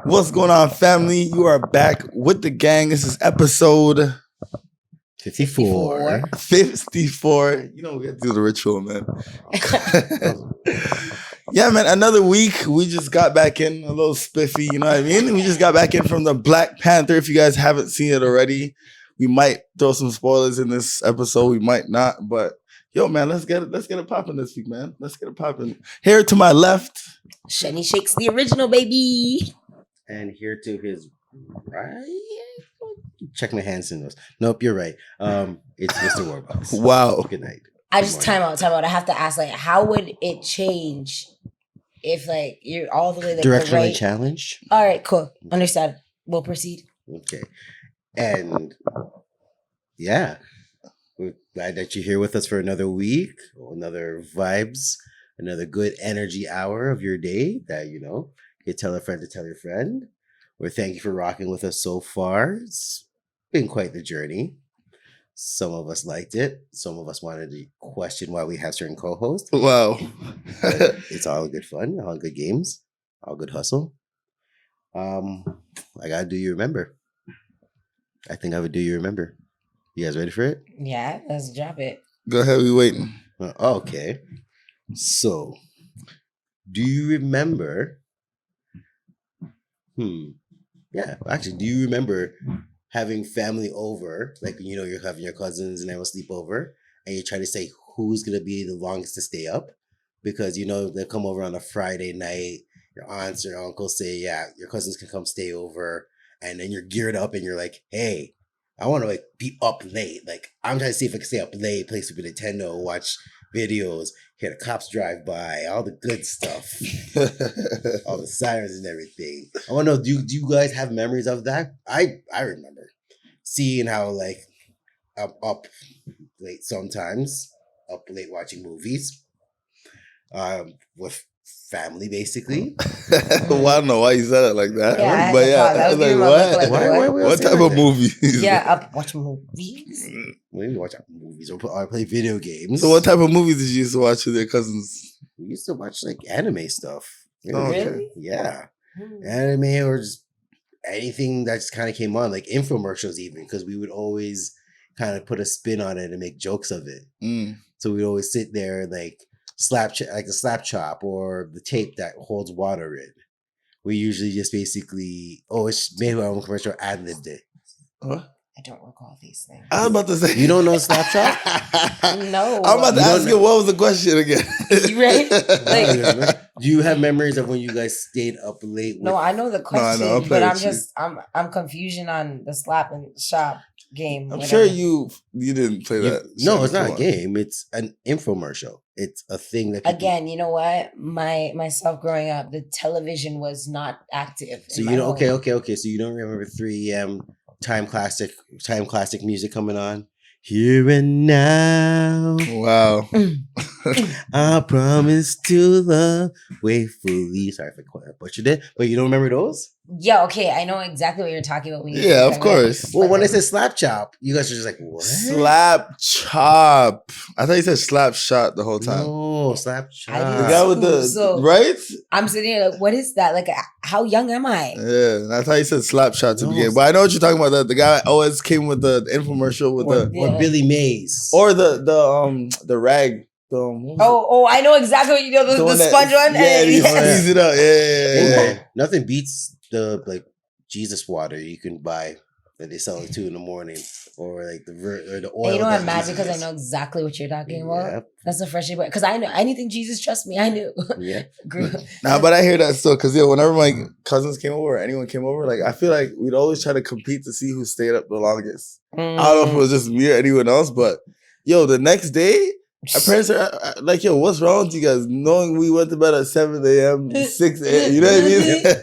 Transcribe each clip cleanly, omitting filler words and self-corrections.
What's going on, family? You are back with the gang. This is episode 54. 54. You know, we have to do the ritual, man. Yeah, man, another week. We just got back in a little spiffy, you know what I mean? We just got back in from the Black Panther. If you guys haven't seen it already, we might throw some spoilers in this episode. We might not, but yo, man, let's get it popping this week, man. Let's get it popping. Here to my left, Shenny Shakes, the original, baby. And here to his right. Check my hand signals. Nope, you're right. It's Mr. Warbucks. Wow. Good night. I just time out. I have to ask, like, how would it change if, like, you're all the way like Directionally right? challenged. All right, cool. Understand. We'll proceed. Okay. And yeah, we're glad that you're here with us for another week, another vibes, another good energy hour of your day that, you know, you tell a friend to tell your friend. We're thank you for rocking with us so far. It's been quite the journey. Some of us liked it. Some of us wanted to question why we have certain co-hosts. Wow. It's all good fun, all good games, all good hustle. I gotta do you remember. I think I would do you remember. You guys ready for it? Yeah, let's drop it. Go ahead, we waiting. Okay. So, do you remember? Yeah, actually, do you remember having family over? Like, you know, you're having your cousins and everyone sleep over, and you're trying to say who's gonna be the longest to stay up, because you know they come over on a Friday night. Your aunts or your uncles say, "Yeah, your cousins can come stay over," and then you're geared up and you're like, "Hey, I want to like be up late. Like, I'm trying to see if I can stay up late, play Super Nintendo, watch videos, hear the cops drive by, all the good stuff, all the sirens and everything." I want to know, do you guys have memories of that? I remember seeing how like I'm up late sometimes, up late watching movies, with family basically. Well, I don't know why you said it like that. Yeah, but yeah, I was like, giving my what? look like, What type of movies? Yeah, up watching movies. We watch movies or play video games. So what type of movies did you used to watch with your cousins? We used to watch like anime stuff. Really? Yeah. Anime or just anything that just kind of came on, like infomercials even, because we would always kind of put a spin on it and make jokes of it. So we'd always sit there and like like a slap chop or the tape that holds water in. We usually just basically, it's made our own commercial, ad-libbed it. What? I don't recall these things. I was about to say. You don't know slap chop? No. I'm about to ask you what was the question again. You ready? Like, do you have memories of when you guys stayed up late? no, I know the question, I'll play but with I'm confusion on the slap and shop game. I'm whatever. sure you didn't play that. No, it's not a Come on. game. It's an infomercial. It's a thing that Again, you know what? Myself growing up, the television was not active. So in you my know, home. okay. So you don't remember 3 a.m. time classic music coming on? Here and now, Wow. I promise to love faithfully. Sorry if I butchered it, but you don't remember those? Yeah, okay. I know exactly what you're talking about. When you Yeah, of course. Well, when I said slap chop, you guys are just like, what? Slap chop. I thought you said slap shot the whole time. No, slap chop. I The guy with the So- right? I'm sitting here like, what is that? Like, how young am I? Yeah, I thought you said slap shot to No. begin. But I know what you're talking about. The guy always came with the infomercial with Or, the Yeah. or Billy Mays. or the rag. What was it? Oh, I know exactly what you know. The one that- sponge one. Yeah, you Yes. squeeze it out. Yeah. Nothing beats the like Jesus water you can buy that they sell at 2 a.m, or like the oil. And you know I'm that mad Jesus because I has. know exactly what you're talking about. Yep. That's the freshie part. Because I know anything Jesus, trust me, I knew. Yeah. Grew- Nah, but I hear that still because whenever my cousins came over or anyone came over, like I feel like we'd always try to compete to see who stayed up the longest. I don't know if it was just me or anyone else, but the next day, our parents are like, "Yo, what's wrong with you guys?" Knowing we went to bed at 7 a.m., 6 a.m., you know what I mean? Let's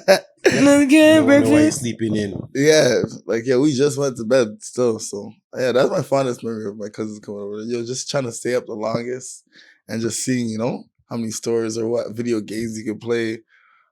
get You don't know why you're breakfast. sleeping in. Yeah, like we just went to bed still. So yeah, that's my fondest memory of my cousins coming over. Just trying to stay up the longest and just seeing, how many stories or what video games you can play,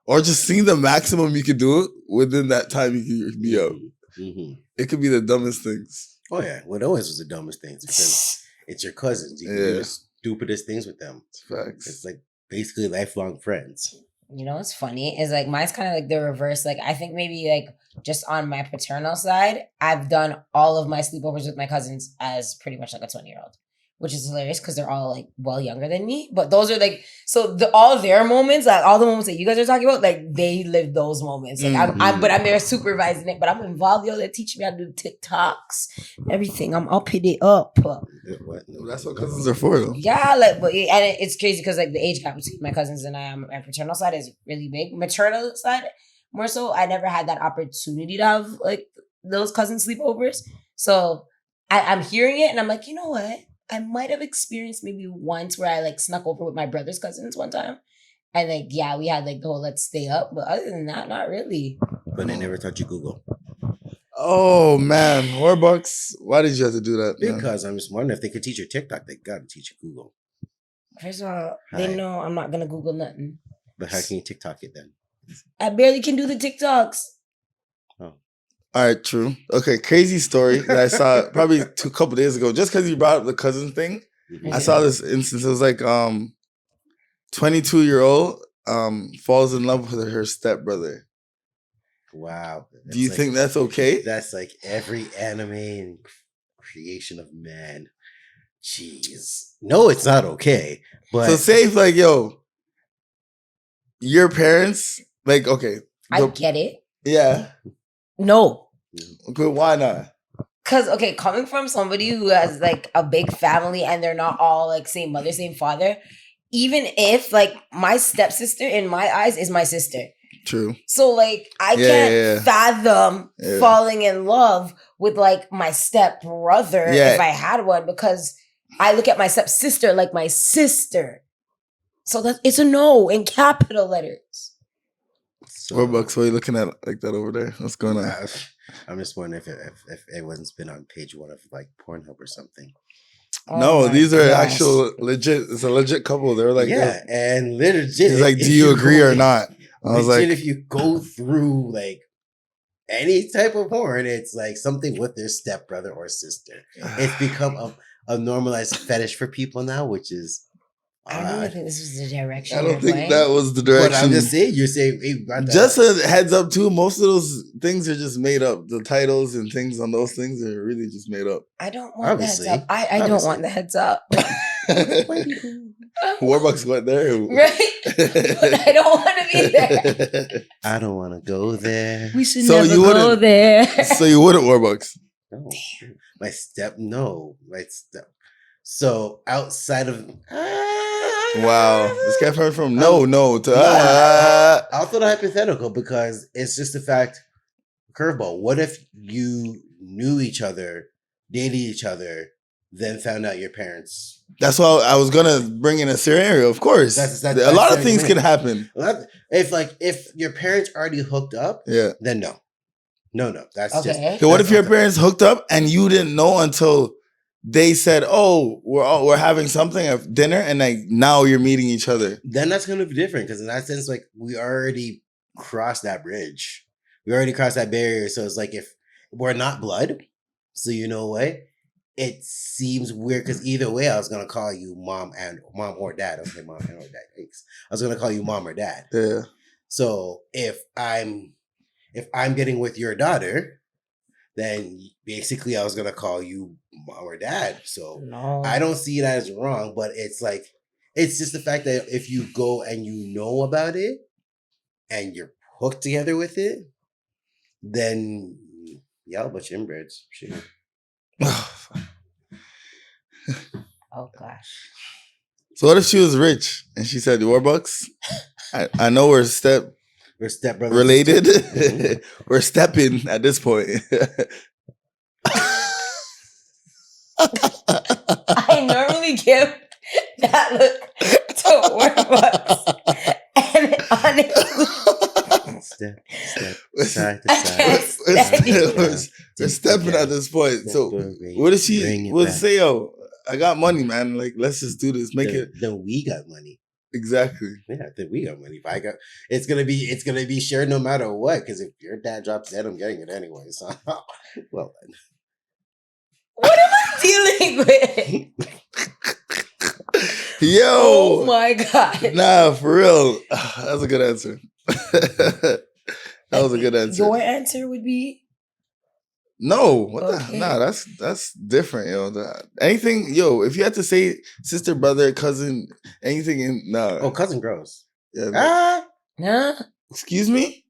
or just seeing the maximum you could do within that time you could be up. Mm-hmm. It could be the dumbest things. Oh yeah, well, it always was the dumbest things because it's your cousins. You can do the stupidest things with them. Facts. It's like basically lifelong friends. You know what's funny is like mine's kind of like the reverse. Like I think maybe like just on my paternal side, I've done all of my sleepovers with my cousins as pretty much like a 20-year-old, which is hilarious because they're all like well younger than me. But those are like all their moments, like all the moments that you guys are talking about, like they live those moments. Like I'm there supervising it, but I'm involved. Yo, they're teaching me how to do TikToks, everything. I'm upping it up. That's what cousins are for, though. Yeah, like, but it's crazy because like the age gap between my cousins and I on my paternal side is really big. Maternal side, more so, I never had that opportunity to have like those cousin sleepovers. So I'm hearing it and I'm like, you know what? I might have experienced maybe once where I like snuck over with my brother's cousins one time. And like, yeah, we had like the whole let's stay up. But other than that, not really. But they never taught you Google. Oh man, Warbucks. Why did you have to do that? Because I'm just wondering if they could teach you TikTok, they gotta teach you Google. First of all, they know I'm not gonna Google nothing. But how can you TikTok it then? I barely can do the TikToks. Oh. All right, true. Okay, crazy story that I saw probably a couple days ago. Just because you brought up the cousin thing, I saw this instance. It was like 22-year-old falls in love with her stepbrother. Wow. Do you think that's okay? That's like every anime and creation of man. Jeez. No, it's not okay. But so say if like, yo, your parents, like, okay. I get it. Yeah. No. But why not? Because, okay, coming from somebody who has like a big family and they're not all like same mother, same father, even if like my stepsister in my eyes is my sister. True. So like I can't fathom falling in love with like my stepbrother if I had one, because I look at my stepsister like my sister. So it's a no in capital letters. So, Warbucks, what are you looking at like that over there? What's going on? I'm just wondering if it wasn't been on page 1 of like Pornhub or something. No, these are actual legit. It's a legit couple. They're like, and legit. It's like, do you agree or not? I was like, if you go through like any type of porn, it's like something with their stepbrother or sister. It's become a normalized fetish for people now, which is. I don't even think this was the direction. I don't think that was the direction. But I'm just saying, you're saying. Just a heads up too. Most of those things are just made up. The titles and things on those things are really just made up. I don't want the heads up. I don't want the heads up. Warbucks went there, right? But I don't want to be there. I don't want to go there. We should never go there. So you wouldn't, Warbucks? No, my step. So outside of wow, this guy heard from no to I'll throw the hypothetical because it's just a fact. Curveball. What if you knew each other, dated each other, then found out your parents? That's why I was gonna bring in a scenario. Of course, that's a lot of things can happen. If your parents already hooked up, then no. That's okay. just. So what if your parents hooked up and you didn't know until they said, "Oh, we're having something at dinner," and like now you're meeting each other? Then that's going to be different because in that sense, like we already crossed that bridge, we already crossed that barrier. So it's like if we're not blood, so you know what, it seems weird because either way, I was gonna call you mom or dad. Okay, mom and or dad. Thanks. I was gonna call you mom or dad. Yeah. So if I'm getting with your daughter, then basically I was gonna call you mom or dad. So I don't see that as wrong, but it's like it's just the fact that if you go and you know about it and you're hooked together with it, then y'all a bunch of inbreds. Sure. Oh gosh. So what if she was rich and she said, "Warbucks, I know we're stepbrothers related. We're stepping at this point." I normally give that look to Warbucks, and honestly, step, side to side. We're stepping at this point. So what if she would say, "Yo, I got money, man. Like, let's just do this. Then we got money." Exactly. Yeah, then we got money. If I got, it's gonna be shared no matter what. Because if your dad drops dead, I'm getting it anyway. So, well then. What am I dealing with? Yo. Oh my God. Nah, for real. That's a good answer. That was a good answer. Your answer would be? No, what Okay. the? Nah, that's different, yo. Anything, yo. If you had to say sister, brother, cousin, anything in nah. Oh, cousin gross. Yeah, Huh? excuse me.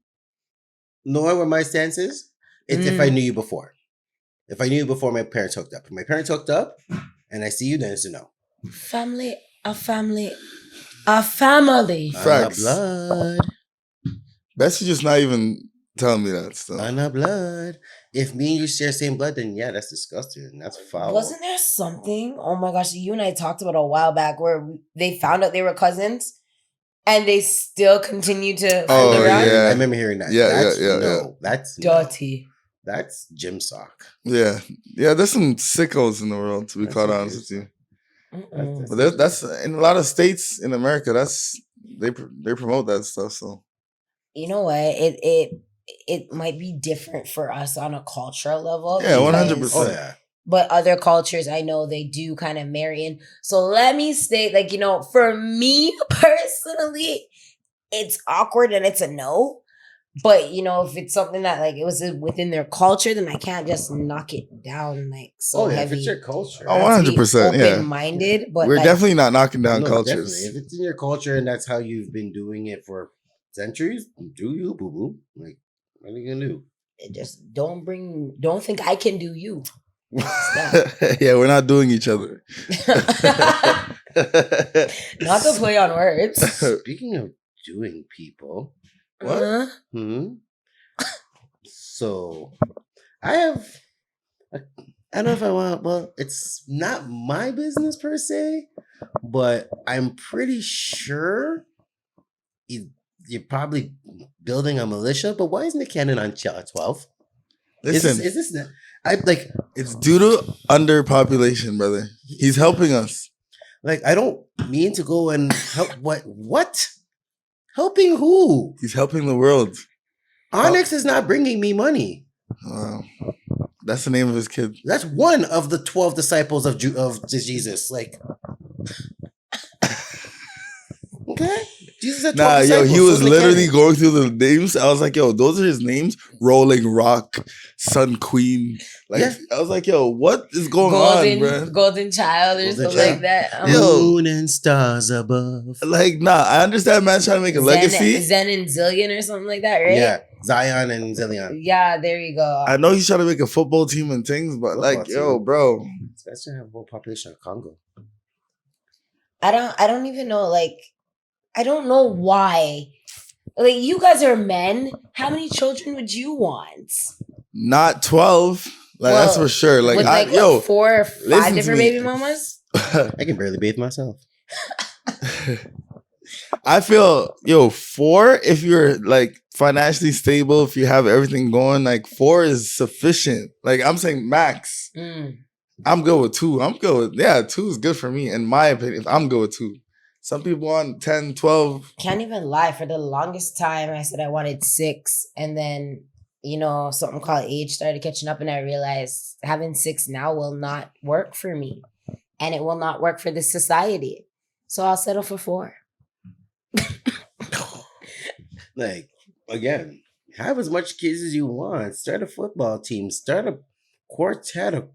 Knowing what my stance is, it's if I knew you before. If I knew you before my parents hooked up. If my parents hooked up, and I see you, then it's a no. Family, a family, a family. Facts. Blood. Best you just not even tell me that stuff. Anna blood. If me and you share same blood, then yeah, that's disgusting. That's foul. Wasn't there something? Oh my gosh, you and I talked about a while back where they found out they were cousins and they still continue to Oh, fool around? yeah. I remember hearing that. Yeah, That's yeah. That's Dirty. That's gym sock. Yeah, there's some sickos in the world, to be That's quite what it honest is. with you. Mm-mm. But that's in a lot of states in America. That's they promote that stuff. So You know what? It might be different for us on a cultural level. yeah, because- 100%. Oh yeah. But other cultures, I know they do kind of marry in. So let me state, like, you know, for me personally, it's awkward and it's a no. But, you know, if it's something that, like, it was within their culture, then I can't just knock it down, like, so Oh yeah. heavy. If it's your culture. Oh, Not to be 100%, yeah. open-minded, but We're like, definitely not knocking down No, cultures. definitely. If it's in your culture and that's how you've been doing it for centuries, do you, boo boo? Like, what are you gonna do? just don't think I can do you. Yeah, we're not doing each other. Not to play on words. Speaking of doing people, What? So I don't know if I want. Well, it's not my business per se, but I'm pretty sure you're probably building a militia. But why isn't it canon on 12? Listen, is this not? I like. it's due to underpopulation, brother. He's helping us. Like, I don't mean to go and help. What? Helping who? He's helping the world. Onyx is not bringing me money. That's the name of his kid. That's one of the 12 disciples of Jesus. Like, okay, Jesus had 12 Nah, yo, disciples. he so was it's the literally canon. going through the names. I was like, yo, those are his names. Rolling Rock, Sun Queen. Like, Yeah. I was like, yo, what is going on, bro? Golden child or Golden something child. like that. Yo. Moon and stars above. Like, nah, I understand man trying to make a legacy. Zen and Zillion or something like that, right? Yeah, Zion and Zillion. Yeah, there you go. I know he's trying to make a football team and things, but like, Football yo, team. bro. That's gonna have a whole population of Congo. I don't even know, like, I don't know why. Like, you guys are men. How many children would you want? Not 12. Like, that's Well, for sure. Like, With I, like yo, what, 4 or 5 listen to different me. baby mamas? I can barely bathe myself. I feel, yo, 4, if you're like financially stable, if you have everything going, like 4 is sufficient. Like, I'm saying max. Mm. I'm good with 2. I'm good with, 2 is good for me, in my opinion. I'm good with 2. Some people want 10, 12. Can't even lie. For the longest time, I said I wanted 6. And then, you know, something called age started catching up. And I realized having 6 now will not work for me. And it will not work for this society. So I'll settle for 4. Like, again, have as much kids as you want. Start a football team. Start a quartet, a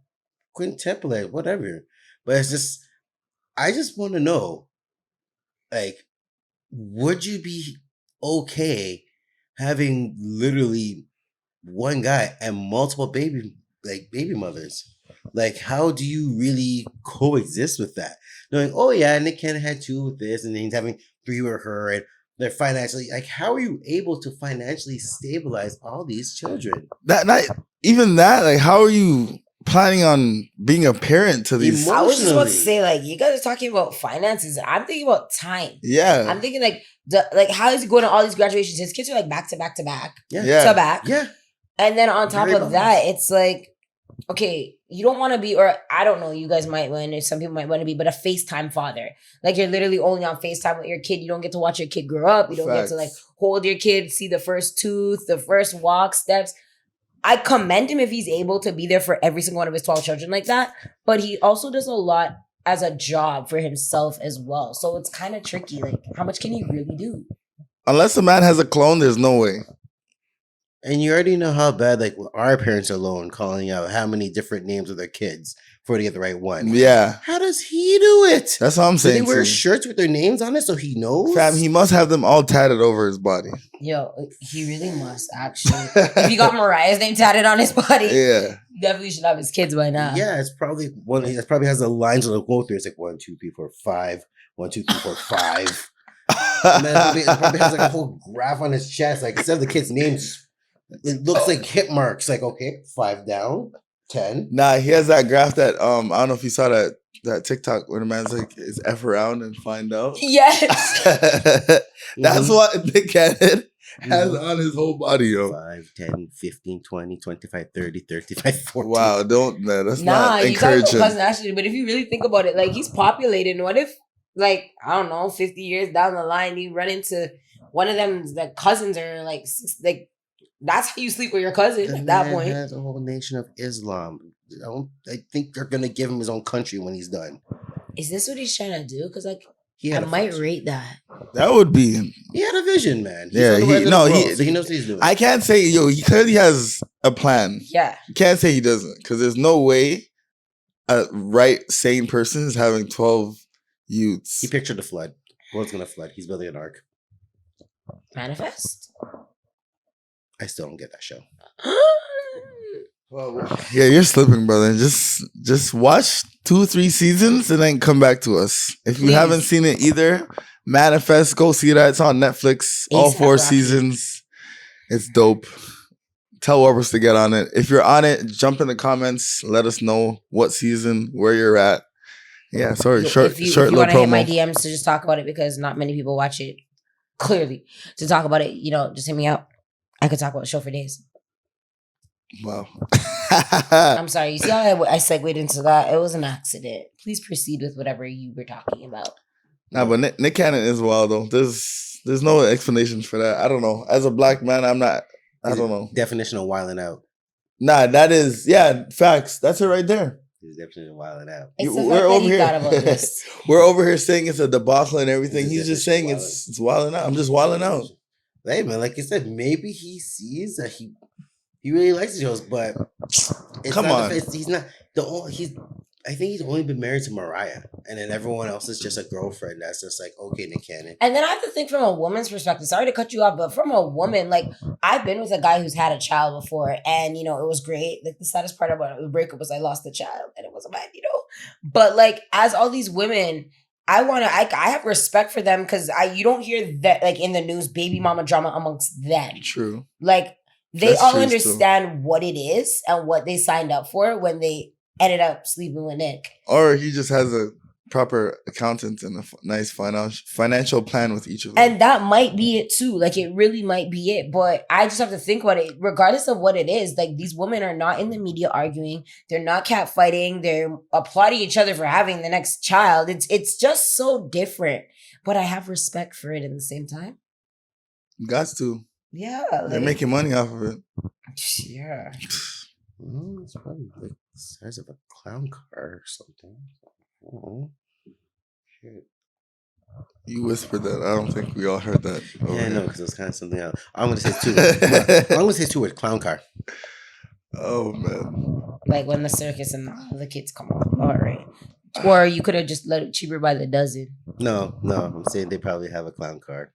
quintuplet, whatever. But it's just, I just want to know, like, would you be okay having literally one guy and multiple baby mothers? Like, how do you really coexist with that? Knowing, oh yeah, Nick Cannon had 2 with this, and then he's having 3 with her, and they're financially, like, how are you able to financially stabilize all these children? Not even that. Like, how are you planning on being a parent to these? I was just about to Emotionally. say, like, you guys are talking about finances. I'm thinking about time. Yeah. I'm thinking, like, how is he going to all these graduations? His kids are, like, back to back to back. Yeah. To back. Yeah. And then on top Very of that, it's like, okay, you don't want to be, or I don't know, you guys might want to, some people might want to be, but a FaceTime father. Like, you're literally only on FaceTime with your kid. You don't get to watch your kid grow up. You don't get to, like, hold your kid, see the first tooth, the first walk steps. I commend him if he's able to be there for every single one of his 12 children like that. But he also does a lot as a job for himself as well. So it's kind of tricky. Like, how much can he really do? Unless a man has a clone, there's no way. And you already know how bad, like, our parents alone calling out how many different names of their kids for to get the right one. Yeah. How does he do it? That's what I'm Do they saying. wear too. shirts with their names on it so he knows? Fam, he must have them all tatted over his body. Yo, he really must, actually. If he got Mariah's name tatted on his body, Yeah. he definitely should have his kids by now. Yeah, it's probably one. It probably has the lines on the go through. It's like 1, 2, 3, 4, 5. 1, 2, 3, 4, 5. And then it probably has like a whole graph on his chest. Like instead of the kids' names, it looks like hit marks. Like, okay, 5 down, 10. Nah, he has that graph that I don't know if you saw that TikTok where the man's like is F around and find out. Yes. That's what Nick Cannon has Mhm. on his whole body, yo. 5, 10, 15, 20, 25, 30, 35, 40. Wow, don't man, that's Nah, not you gotta go encouraging. cousin Ashley. But if you really think about it, like he's populated. And what if, like, I don't know, 50 years down the line, you run into one of them, the cousins are like that's how you sleep with your cousin The at that man point. has a whole nation of Islam. I think they're gonna give him his own country when he's done. Is this what he's trying to do? Because like He I had a might vision. rate that. That would be. He had a vision, man. He's Yeah, on the he- right end of no, the he- world, so he knows what he's doing. I can't say he clearly has a plan. Yeah. You can't say he doesn't, because there's no way a right sane person is having 12 youths. He pictured the flood. World's gonna flood. He's building an ark. Manifest. I still don't get that show. Yeah, you're slipping, brother. Just watch 2-3 seasons and then come back to us. If you Please. haven't seen it either, Manifest, go see that. It's on Netflix. All A$AP 4 Rocky. seasons. It's dope. Tell Warbucks to get on it. If you're on it, jump in the comments. Let us know what season, where you're at. Yeah, sorry, short if you little want to hit my promo. DMs to just talk about it because not many people watch it. Clearly, to talk about it, just hit me up. I could talk about the show for days. Wow. I'm sorry. You see how I segued into that? It was an accident. Please proceed with whatever you were talking about. Nah, but Nick Cannon is wild though. There's no explanation for that. I don't know. As a black man, I don't know. Definition of wilding out. Nah, that is facts. That's it right there. His definition of wilding out. It's the We're fact that over he here. thought about this. We're over here saying it's a debacle and everything. It's a He's just definition saying of it's wilding out. I'm just wilding out. Hey man, like you said, maybe he sees that he really likes the shows, but it's Come not on. he's not the only I think he's only been married to Mariah, and then everyone else is just a girlfriend that's just like, okay, Nick Cannon. And then I have to think from a woman's perspective. Sorry to cut you off, but from a woman, like I've been with a guy who's had a child before, and it was great. Like the saddest part about the breakup was I lost the child, and it wasn't bad, But like as all these women, I have respect for them because you don't hear that like in the news baby mama drama amongst them. True. Like they That's all true, understand what it is and what they signed up for when they ended up sleeping with Nick. Or he just has a proper accountant and a nice financial plan with each of them. And that might be it too. Like it really might be it. But I just have to think about it. Regardless of what it is, like these women are not in the media arguing. They're not catfighting. They're applauding each other for having the next child. It's just so different. But I have respect for it in the same time. Got to. Yeah. They're making money off of it. Yeah. It's probably like the size of a clown car or something. Oh, shit. You whispered that. I don't think we all heard that. over Yeah, I know, here. because it was kind of something else. I'm gonna say two. I'm gonna say two words. Clown car. Oh man. Like when the circus and all the kids come on. All right. Or you could have just let it cheaper by the dozen. No. I'm saying they probably have a clown car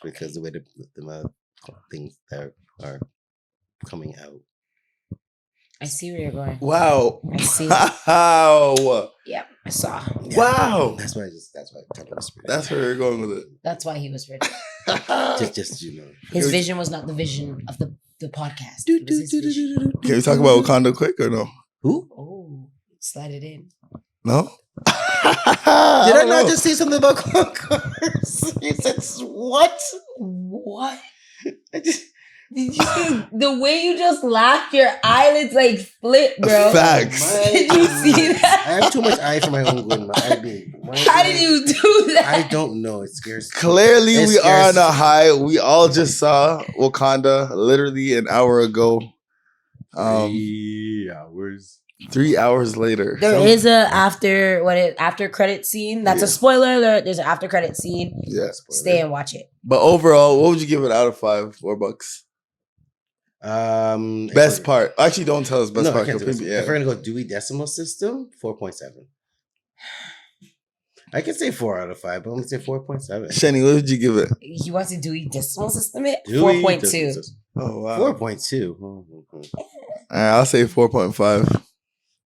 because the way the amount of things that are coming out. I see where you're going. Wow. I see. Wow. Yep, I saw. Yeah. Wow. That's why I kind of whispered. That's where you're going with That's why he whispered. it. just His vision was not the vision of the podcast. It was his vision. Can we talk about Wakanda quick or no? Who? Oh, slide it in. No? Did I not just say something about clown cars? You said what? What? I just, Did you see the way you just laughed? Your eyelids like split, bro. Facts. Did you see that? I have too much eye for my own good. How did you do that? I don't know. It scares me. Clearly, It we are on scares a me. high. We all just saw Wakanda literally an hour ago. 3 hours. 3 hours later. There is a after credit scene. That's a spoiler alert. There's an after credit scene. Yeah. Stay and watch it. But overall, what would you give it out of 5 Warbucks? Best part. Actually, don't tell us best part. If we're gonna go Dewey Decimal System, 4.7. I can say 4 out of 5, but I'm gonna say 4.7. Shenny, what would you give it? He wants to Dewey Decimal System it? 4.2. Oh wow. 4.2. All right, I'll say 4.5.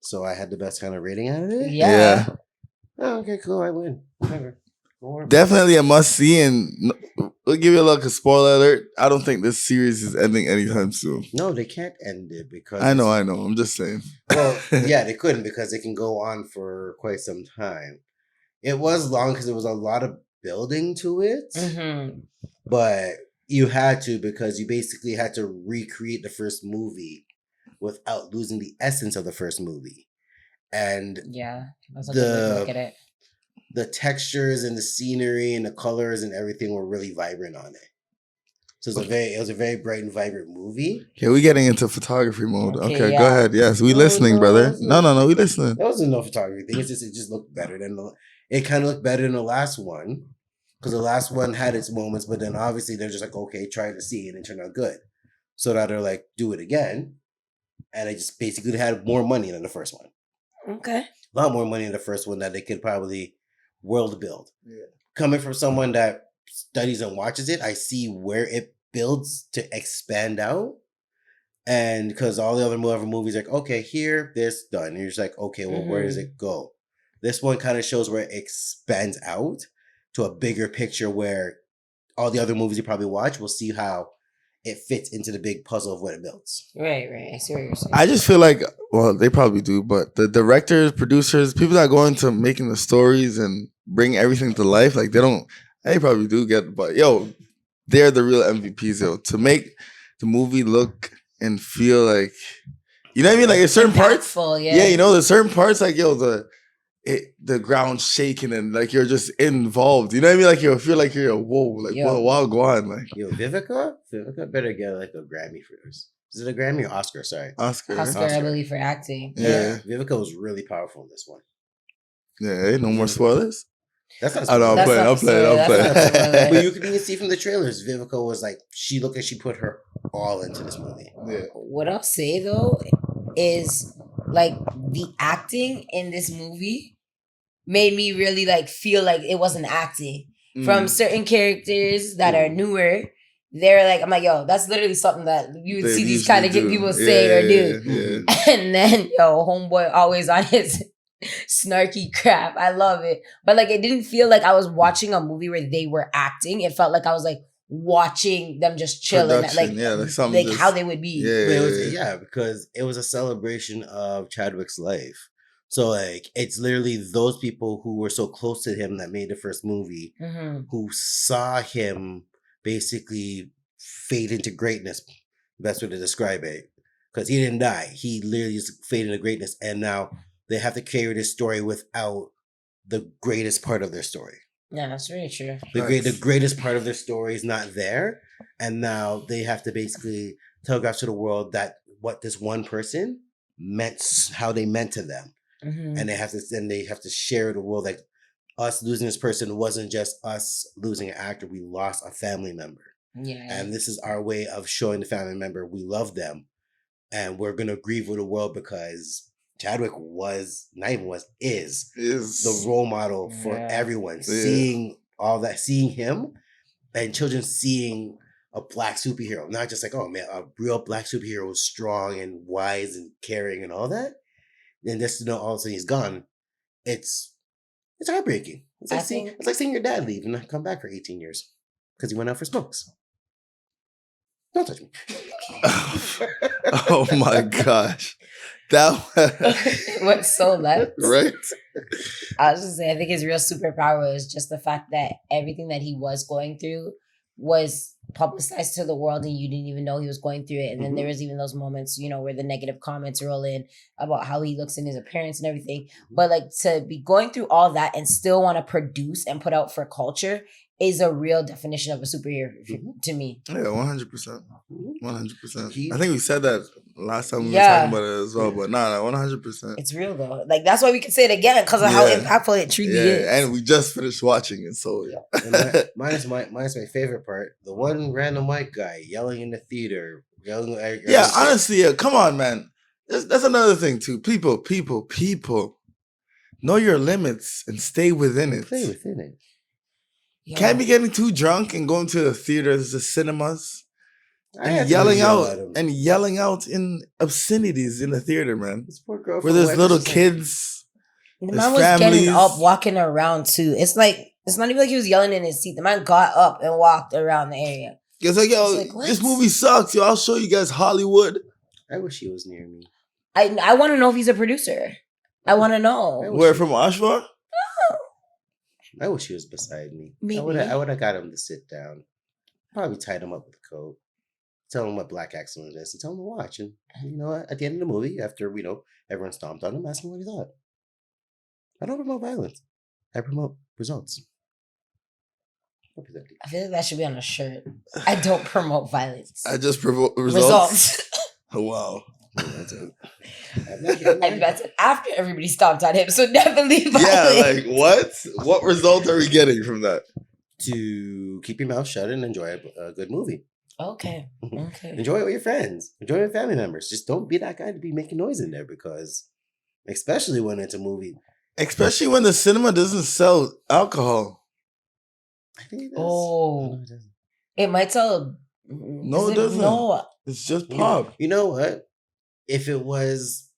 So I had the best kind of rating out of it? Yeah. Oh, okay, cool. I win. Whatever. Definitely a must see, and we'll give you a little spoiler alert. I don't think this series is ending anytime soon. No, they can't end it because I know. I'm just saying. Well, yeah, they couldn't because it can go on for quite some time. It was long because there was a lot of building to it, but you had to because you basically had to recreate the first movie without losing the essence of the first movie, and that's a good way to look at it. The textures and the scenery and the colors and everything were really vibrant on it. So it was a very bright and vibrant movie. Okay, we're getting into photography mode. Okay, go yeah. ahead. Yes, we listening, brother. No, we listening. That wasn't no photography thing. It just looked better than it kind of looked better than the last one because the last one had its moments, but then obviously they're just like, okay, try to see and it turned out good. So now they're like, do it again, and they just basically had more money than the first one. Okay, a lot more money in the first one that they could probably world build. Yeah. Coming from someone that studies and watches it, I see where it builds to expand out. And because all the other movies like, okay, here, this, done. And you're just like, okay, well, where does it go? This one kind of shows where it expands out to a bigger picture where all the other movies you probably watch will see how it fits into the big puzzle of what it builds. Right. I see what you're saying. I just feel like, well, they probably do, but the directors, producers, people that go into making the stories and bring everything to life, like they probably do get, but yo, they're the real MVPs, yo. To make the movie look and feel like, you know what I mean? Like there's certain parts, you know, there's certain parts like, yo, the ground shaking and like you're just involved. You know what I mean? Like you feel like you're wow, go on. Like Vivica better get like a Grammy for this. Is it a Grammy or Oscar? Sorry, Oscar, I believe, for acting. Yeah, Vivica was really powerful in this one. Yeah, no more spoilers. That's not. I'm playing. But you can even see from the trailers, Vivica was like, she looked like she put her all into this movie. Yeah. What I'll say though is like the acting in this movie made me really like feel like it wasn't acting. From certain characters that are newer, they're like, I'm like, yo, that's literally something that you would see these kind of people say or do. Yeah. And then, homeboy always on his snarky crap. I love it. But like, it didn't feel like I was watching a movie where they were acting. It felt like I was like watching them just chilling, like how they would be. Yeah, because it was a celebration of Chadwick's life. So like it's literally those people who were so close to him that made the first movie, who saw him basically fade into greatness. Best way to describe it, because he didn't die. He literally just faded into greatness, and now they have to carry this story without the greatest part of their story. Yeah, that's very true. The greatest part of their story is not there, and now they have to basically telegraph to the world that what this one person meant, how they meant to them. And they have to share the world like us losing this person wasn't just us losing an actor. We lost a family member. Yeah. And this is our way of showing the family member we love them. And we're gonna grieve with the world because Chadwick is the role model for everyone. Yeah. Seeing all that, seeing him and children seeing a black superhero, not just like, oh man, a real black superhero is strong and wise and caring and all that. And just to know all of a sudden he's gone, it's heartbreaking. It's like seeing your dad leave and not come back for 18 years because he went out for smokes. Don't touch me. Oh my gosh. That went so left. Right? I was just saying, I think his real superpower is just the fact that everything that he was going through was publicized to the world and you didn't even know he was going through it. And then there was even those moments, where the negative comments roll in about how he looks in his appearance and everything. But like to be going through all that and still want to produce and put out for culture is a real definition of a superhero to me. Yeah, 100%. 100%. I think we said that last time we were Yeah. talking about it as well. But nah, 100%. It's real though. Like that's why we can say it again because of how impactful it truly is. And we just finished watching it, so mine's my favorite part. The one random white guy yelling in the theater, yelling. Honestly, come on, man. That's another thing too. People, know your limits and stay within it. Play within it. Yeah. Can't be getting too drunk and going to the theaters, the cinemas, and yelling yelling out in obscenities in the theater, man. This poor girl where there's little kids. The man was getting up, walking around too. It's not even like he was yelling in his seat. The man got up and walked around the area. It's like, yo, this movie sucks. Yo, I'll show you guys Hollywood. I wish he was near me. I want to know if he's a producer. I want to know. Where from Ashford? I wish he was beside me. Maybe. I would have got him to sit down. Probably tied him up with a coat. Tell him what black accent is and tell him to watch. And you know what? At the end of the movie, after everyone stomped on him, ask him what he thought. I don't promote violence. I promote results. I feel like that should be on a shirt. I don't promote violence. I just promote results. Oh, wow. And that's after everybody stomped on him, so definitely violence. Yeah, like what? What result are we getting from that? To keep your mouth shut and enjoy a good movie. Okay. Enjoy it with your friends. Enjoy it with family members. Just don't be that guy to be making noise in there because, especially when it's a movie. Especially when the cinema doesn't sell alcohol. I think it does. Oh. No, it doesn't. It might sell. No, it doesn't. No. It's just pop. You know what? If it was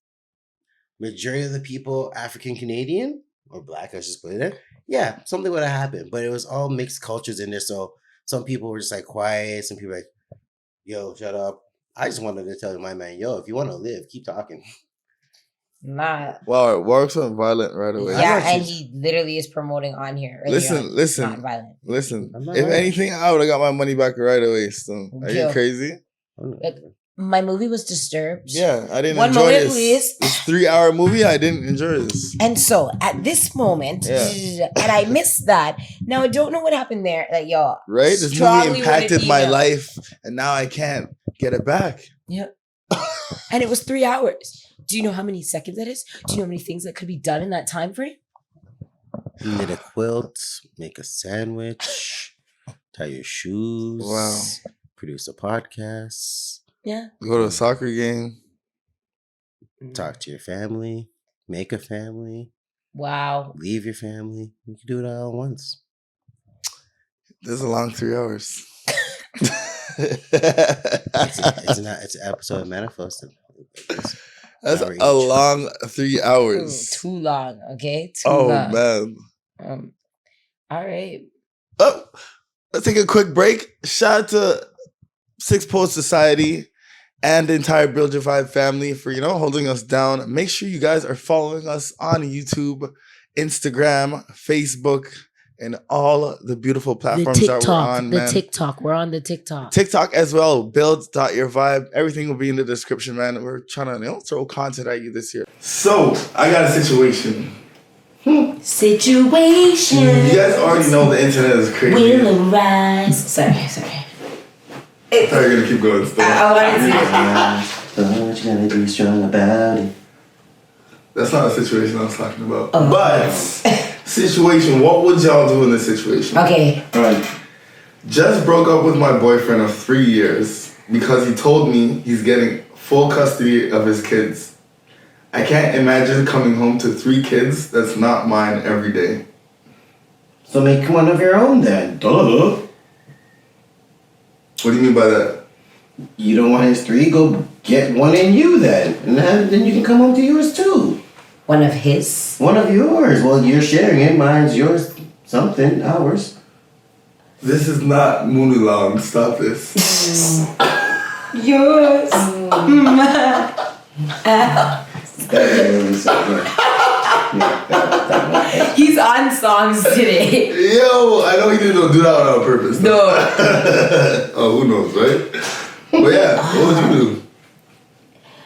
majority of the people African Canadian or black, I should just put it there. Yeah, something would have happened. But it was all mixed cultures in there. So some people were just like quiet. Some people were like, yo, shut up. I just wanted to tell my man, yo, if you want to live, keep talking. Nah. Wow, Warbucks went violent right away. Yeah, and he literally is promoting on here. Listen. Not violent. Listen. If anything, I would have got my money back right away. So, are you crazy? My movie was disturbed. Yeah, I didn't One enjoy moment, this. please. This 3-hour movie, I didn't enjoy this. And so at this moment, and I missed that. Now I don't know what happened there. Like, y'all, right? This movie impacted my life, and now I can't get it back. Yeah. And it was 3 hours. Do you know how many seconds that is? Do you know how many things that could be done in that time frame? Knit a quilt, make a sandwich, tie your shoes. Wow. Produce a podcast. Yeah. Go to a soccer game. Talk to your family. Make a family. Wow. Leave your family. You can do it all at once. This is a long 3 hours. It's an episode of Manifest. That's a long 3 hours. Too long, okay? Too long. Man. All right. Oh, let's take a quick break. Shout out to Six Post Society and the entire Build Your Vibe family for, holding us down. Make sure you guys are following us on YouTube, Instagram, Facebook, and all the beautiful platforms that we're on, man. TikTok. We're on the TikTok. TikTok as well. Build.yourvibe. Everything will be in the description, man. We're trying to throw content at you this year. So, I got a situation. Situation. You guys already know the internet is crazy. Will arise. Sorry. I thought you were going to keep going still. I wanted to. But you gotta be strong about it. That's not a situation I was talking about. Oh. But, situation, what would y'all do in this situation? Okay. All right. Just broke up with my boyfriend of 3 years because he told me he's getting full custody of his kids. I can't imagine coming home to 3 kids that's not mine every day. So make one of your own then. Duh. What do you mean by that? You don't want his 3? Go get one in you then. And then you can come home to yours too. One of his? One of yours. Well, you're sharing it. Mine's yours. Something. Ours. This is not Moonilong. Stop this. Yours. He's on songs today. Yo, I know he didn't do that on purpose. No. Oh, who knows, right? But yeah, what would you do?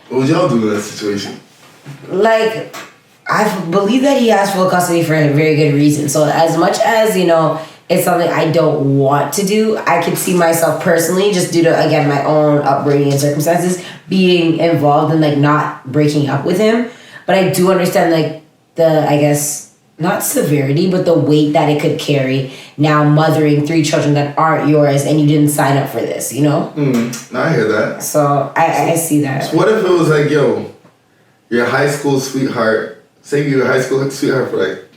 What would y'all do in that situation? Like, I believe that he has full custody for a very good reason. So as much as, it's something I don't want to do. I could see myself personally, just due to, again, my own upbringing and circumstances, being involved in, like, not breaking up with him. But I do understand, like, the, I guess, not severity, but the weight that it could carry now mothering 3 children that aren't yours and you didn't sign up for this, you know? I hear that. So I see that. So what if it was like, yo, your high school sweetheart, say you're a high school sweetheart for like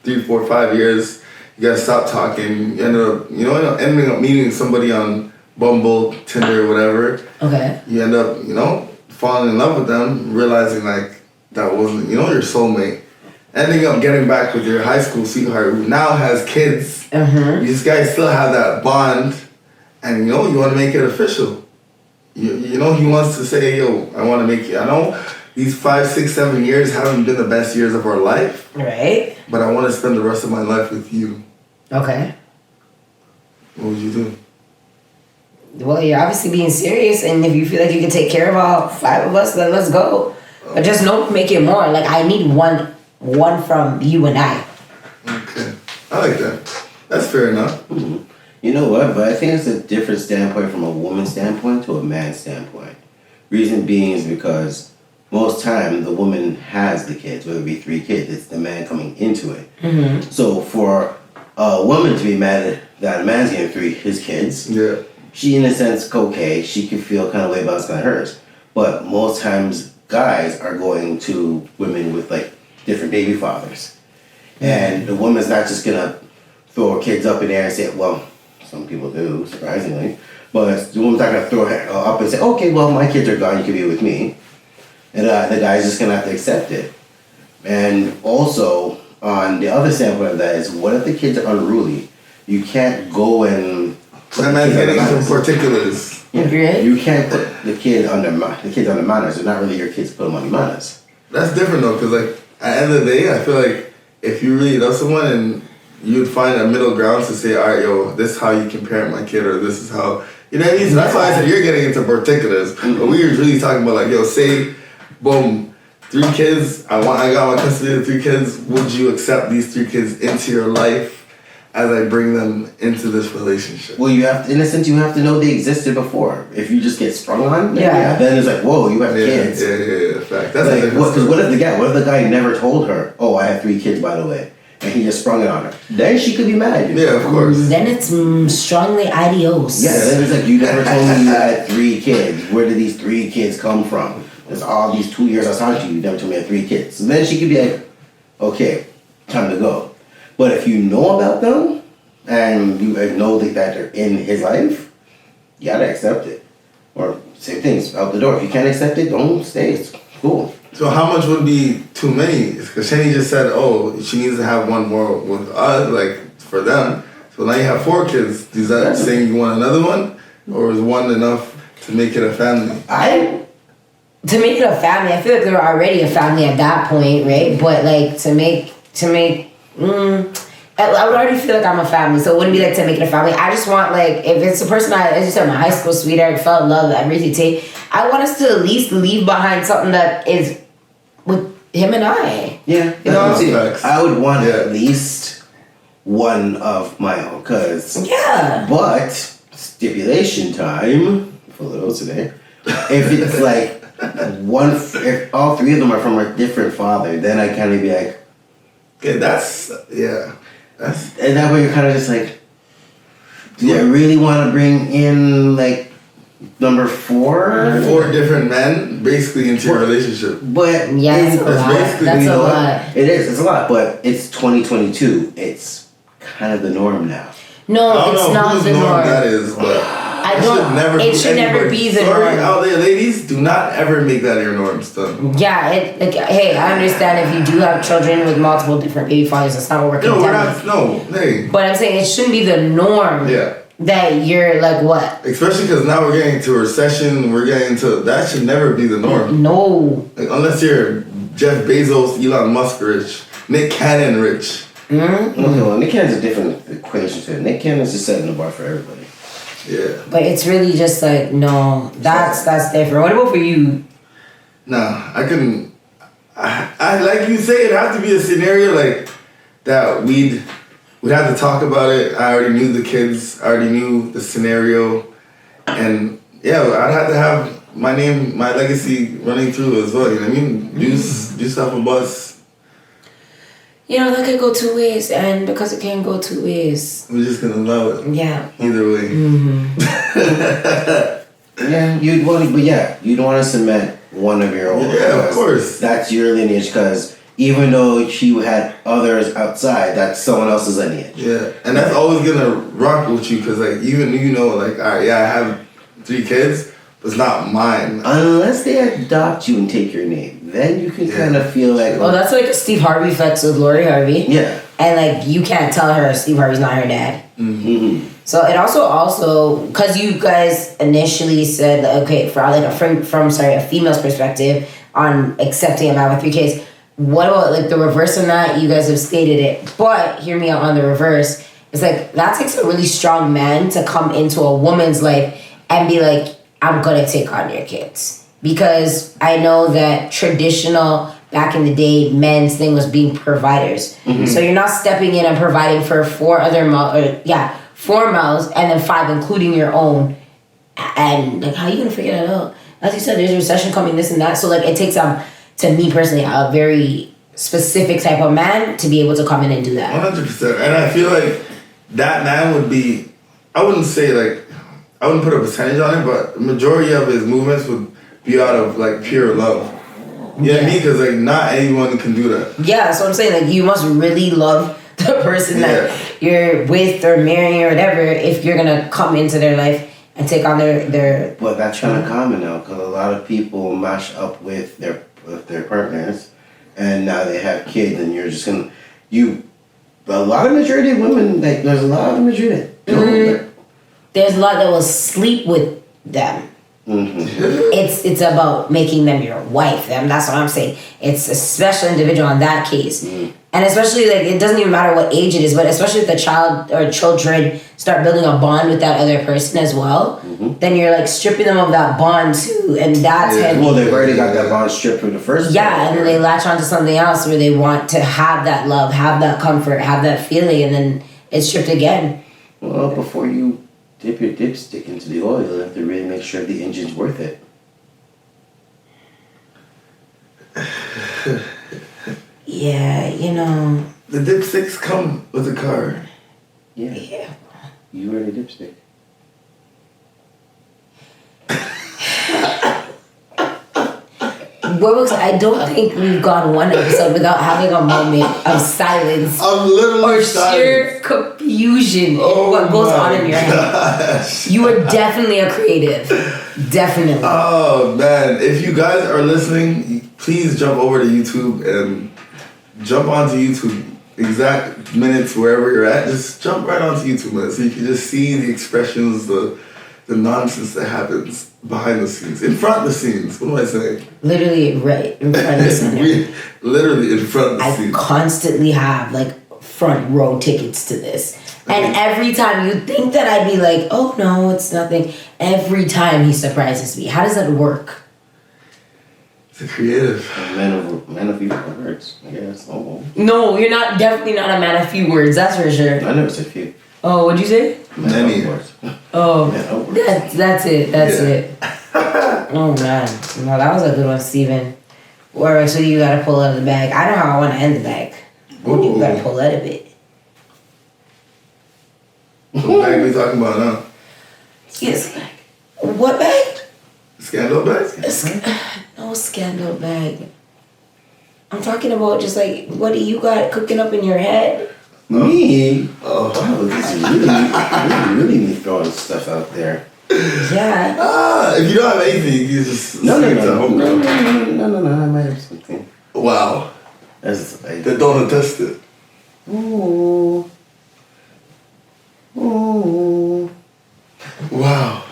3, 4, 5 years, you guys stop talking, you ending up meeting somebody on Bumble, Tinder, whatever. Okay. You end up, falling in love with them, realizing like that wasn't, your soulmate. Ending up getting back with your high school sweetheart who now has kids. You guys still have that bond, and you want to make it official. He wants to say, yo, I want to make you. I know these 5, 6, 7 years haven't been the best years of our life. Right. But I want to spend the rest of my life with you. Okay. What would you do? Well, you're obviously being serious, and if you feel like you can take care of all 5 of us, then let's go. But just don't make it more. Like, I need one from you and I. Okay. I like that. That's fair enough. Mm-hmm. You know what? But I think it's a different standpoint from a woman's standpoint to a man's standpoint. Reason being is because most time the woman has the kids, whether it be 3 kids, it's the man coming into it. So for a woman to be mad that a man's getting his kids, she in a sense, okay, she could feel kind of way about it's kind of hers. But most times guys are going to women with like different baby fathers. And the woman's not just gonna throw her kids up in there and say, well, some people do, surprisingly, but the woman's not gonna throw her up and say, okay, well, my kids are gone, you can be with me. And the guy's just gonna have to accept it. And also, on the other standpoint of that is, what if the kids are unruly? You can't go and... That man's getting into particulars. You can't put the kids under manners. They're not really your kids, put them on manners. That's different though, because like, at the end of the day, I feel like if you really love someone and you'd find a middle ground to say, all right, yo, this is how you can parent my kid, or this is how, you know what I mean? So that's why I said you're getting into particulars. But we were really talking about like, yo, say, boom, 3 kids, I got my custody of 3 kids. Would you accept these 3 kids into your life as I bring them into this relationship? Well, you have to, in a sense, you have to know they existed before. If you just get sprung on, then it's like, whoa, you have kids. Yeah, fact. That's like, because what if the guy never told her, oh, I have 3 kids, by the way, and he just sprung it on her? Then she could be mad. Yeah, of course. Then it's strongly adios. Yeah, then it's like, you never told me you had 3 kids. Where did these 3 kids come from? There's all these 2 years I was talking to you never told me I had 3 kids. So then she could be like, okay, time to go. But if you know about them, and you know that they're in his life, you gotta accept it. Or same things, out the door. If you can't accept it, don't stay. It's cool. So how much would be too many? Because Shenny just said, oh, she needs to have one more with us, like, for them. So now you have 4 kids. Is that saying you want another one? Or is one enough to make it a family? To make it a family, I feel like they're already a family at that point, right? But like to make I would already feel like I'm a family, so it wouldn't be like to make it a family. I just want, like, if it's a person as you said, my high school sweetheart, fell in love, everything, I want us to at least leave behind something that is with him and I. Yeah, you know? I would want at least one of my own, but stipulation time for those today. If it's like if all 3 of them are from a different father, then I kind of be like, okay, and that way you're kind of just like, do I really want to bring in like number 4? 4 different men basically into your relationship. But yeah, that's a lot. It is. It's a lot. But it's 2022. It's kind of the norm now. No, it's not the norm. That is, but it should never be the norm. Sorry, out there, ladies, do not ever make that your norm stuff. Yeah, hey, I understand if you do have children with multiple different baby fathers, that's not what we're condemning. Hey. But I'm saying it shouldn't be the norm. Yeah. That you're like what? Especially because now we're getting into a recession. We're getting into that should never be the norm. No. Like, unless you're Jeff Bezos, Elon Musk rich, Nick Cannon rich. Okay, well, Nick Cannon's a different equation to it. Nick Cannon's just setting the bar for everybody. Yeah. But it's really just like, no, that's different. What about for you? Nah, I couldn't. I like you say, it have to be a scenario like that we'd we had to talk about it. I already knew the kids. I already knew the scenario, and yeah, I'd have to have my name, my legacy running through as well. You know what I mean? Juice off a bus. You know, that could go two ways, and because it can go two ways, We're just gonna allow it. Yeah. Either way. Yeah, you'd want to cement one of your own. Yeah, of course. That's your lineage, because even though she had others outside, that's someone else's lineage. Yeah, and that's always gonna rock with you, because like even like, all right, yeah, I have 3 kids, but it's not mine. Unless they adopt you and take your name, then you can kind of feel like. Oh, that's like a Steve Harvey flex with Lori Harvey. Yeah. And like you can't tell her Steve Harvey's not her dad. Mm-hmm. So it also because you guys initially said okay, for like a female's perspective on accepting a man with 3 kids. What about like the reverse of that? You guys have stated it, but hear me out on the reverse. It's like that takes a really strong man to come into a woman's life and be like, I'm gonna take on your kids. Because I know that traditional, back in the day, men's thing was being providers. Mm-hmm. So you're not stepping in and providing for 4 mouths and then 5 including your own. And like, how are you gonna figure that out? As you said, there's a recession coming, this and that. So like, it takes to me personally, a very specific type of man to be able to come in and do that. 100%. And I feel like that man would be, I wouldn't say like, I wouldn't put a percentage on it, but the majority of his movements would be out of like pure love. You know what I mean? Because like not anyone can do that. Yeah, so I'm saying like you must really love the person that you're with or marrying or whatever if you're gonna come into their life and take on their. But that's kind of common now, because a lot of people mash up with their partners, and now they have kids, and you're just gonna a lot of majority of women, like there's a lot of majority. There's a lot that will sleep with them. Mm-hmm. It's about making them your wife. That's what I'm saying. It's a special individual in that case. Mm-hmm. And especially like it doesn't even matter what age it is, but especially if the child or children start building a bond with that other person as well, then you're like stripping them of that bond too, and that's heavy. Well, they've already got that bond stripped from the first. Yeah, and then they latch onto something else where they want to have that love, have that comfort, have that feeling, and then it's stripped again. Well, before you dip your dipstick into the oil, you have to really make sure the engine's worth it. Yeah, you know. The dipsticks come with the car. Yeah. You were the dipstick. Warbucks, I don't think we've gone one episode without having a moment of silence. I'm literally or sheer confusion in what goes on in your head. You are definitely a creative. Definitely. Oh, man. If you guys are listening, please jump over to YouTube and jump onto YouTube. Exact minutes wherever you're at. Just jump right onto YouTube, man. So you can just see the expressions, the nonsense that happens behind the scenes. In front of the scenes. What am I saying? Literally right in front of the scenes. Literally in front of the scenes. I constantly have like front row tickets to this. And every time you think that I'd be like, oh no, it's nothing. Every time he surprises me. How does that work? It's a creative. Man of few words, I guess. Oh. No, you're definitely not a man of few words, that's for sure. I never said few. Oh, what'd you say? Many words. Oh, that's it. Oh man, no, that was a good one, Steven. Alright, so you gotta pull out of the bag. I know how I want to end the bag. You gotta pull out a bit. What bag we talking about now? Yes. What bag? Scandal bag? No scandal bag. I'm talking about just like, what do you got cooking up in your head? Me? Oh, wow, this is really me throwing stuff out there. Yeah. If you don't have anything, you just No, I might have something. Wow. They don't attest it. Ooh. Wow.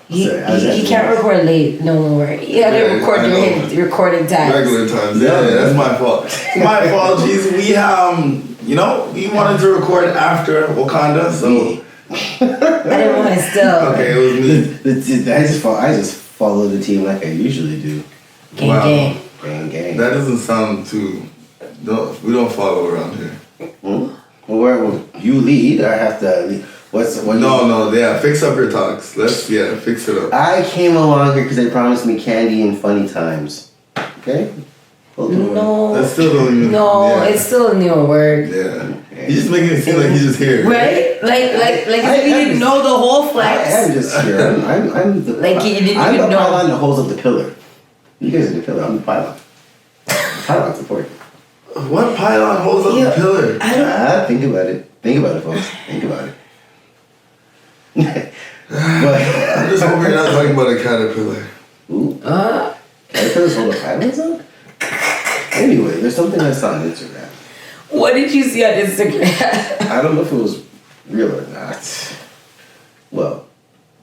He can't record late no more. You gotta record during recording times. Regular times. Yeah, that's my fault. My apologies. We we wanted to record after Wakanda, so I didn't want to still. Okay, it was me. I just follow the team like I usually do. Gang. That doesn't sound too. We don't follow around here. Well, where you lead? I have to lead. Fix up your talks. Fix it up. I came along here because they promised me candy and funny times. Okay? No. That still don't even... No, it still doesn't even work. Yeah. Okay. He's just making it seem like he's just here. Right? Like if you didn't know the whole flex. I am just here. I'm the... Like you didn't I'm even the know. pylon that holds up the pillar. You guys are the pillar. I'm the pylon. The pylon's important. What pylon holds up the pillar? Think about it. Think about it, folks. Think about it. But I'm just hoping you're not talking about a caterpillar. Ooh. Caterpillars hold the pylons up? Anyway, there's something I saw on Instagram. What did you see on Instagram? I don't know if it was real or not. Well,